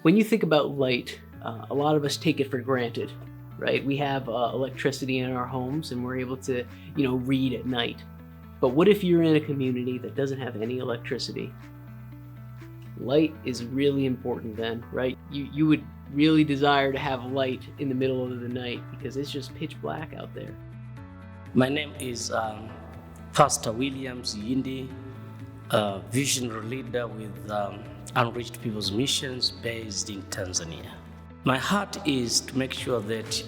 When you think about light, a lot of us take it for granted, right? We have electricity in our homes and we're able to, read at night. But what if you're in a community that doesn't have any electricity? Light is really important then, right? You would really desire to have light in the middle of the night because it's just pitch black out there. My name is Pastor Williams Yindi, visionary leader with Unreached People's Missions based in Tanzania. My heart is to make sure that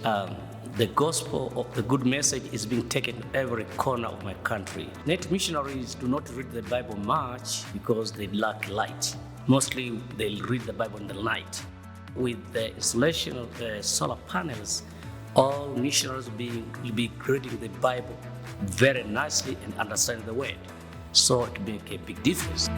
the gospel of the good message is being taken to every corner of my country. Native missionaries do not read the Bible much because they lack light. Mostly they'll read the Bible in the night. With the installation of the solar panels, all missionaries will be reading the Bible very nicely and understanding the word. So it will make a big difference.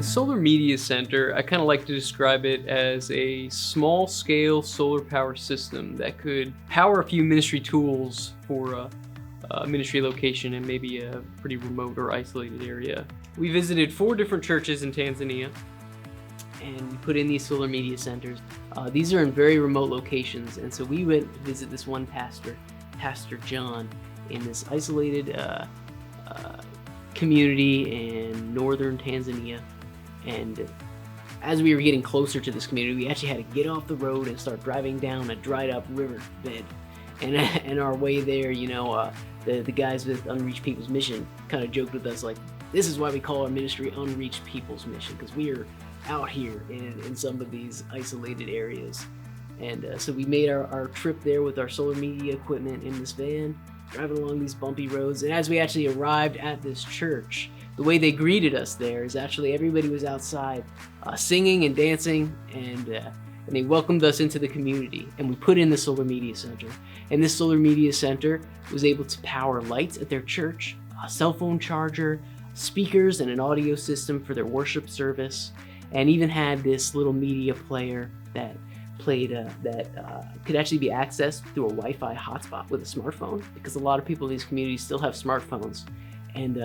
Solar Media Center, I kind of like to describe it as a small-scale solar power system that could power a few ministry tools for a ministry location in maybe a pretty remote or isolated area. We visited 4 different churches in Tanzania and we put in these solar media centers. These are in very remote locations, and so we went to visit this one pastor, Pastor John, in this isolated community in northern Tanzania. And as we were getting closer to this community, we actually had to get off the road and start driving down a dried up river bed. And our way there, the guys with Unreached People's Mission kind of joked with us like, this is why we call our ministry Unreached People's Mission, because we are out here in some of these isolated areas. And so we made our trip there with our solar media equipment in this van, driving along these bumpy roads. And as we actually arrived at this church, the way they greeted us there is actually everybody was outside singing and dancing, and they welcomed us into the community. And we put in the Solar Media Center. And this Solar Media Center was able to power lights at their church, a cell phone charger, speakers, and an audio system for their worship service, and even had this little media player that played that could actually be accessed through a Wi-Fi hotspot with a smartphone, because a lot of people in these communities still have smartphones. And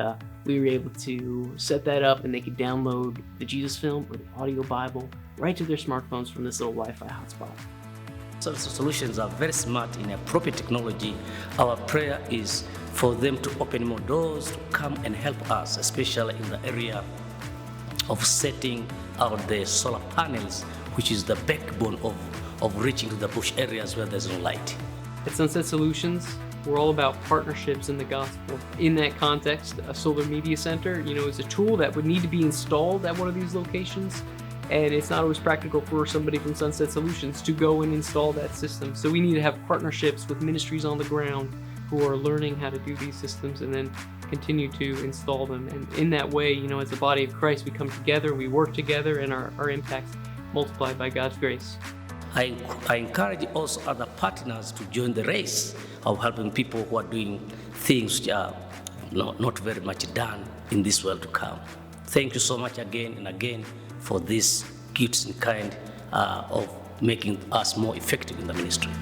we were able to set that up, and they could download the Jesus film or the audio Bible right to their smartphones from this little Wi-Fi hotspot. So solutions are very smart in appropriate technology. Our prayer is for them to open more doors to come and help us, especially in the area of setting out the solar panels, which is the backbone of reaching to the bush areas where there's no light. At Sunset Solutions, we're all about partnerships in the gospel. In that context, a solar media center, is a tool that would need to be installed at one of these locations, and it's not always practical for somebody from Sunset Solutions to go and install that system. So we need to have partnerships with ministries on the ground who are learning how to do these systems and then continue to install them. And in that way, as the body of Christ, we come together, we work together, and our impact's multiplied by God's grace. I encourage also other partners to join the race of helping people who are doing things which are not very much done in this world to come. Thank you so much again and again for this gifts in kind of making us more effective in the ministry.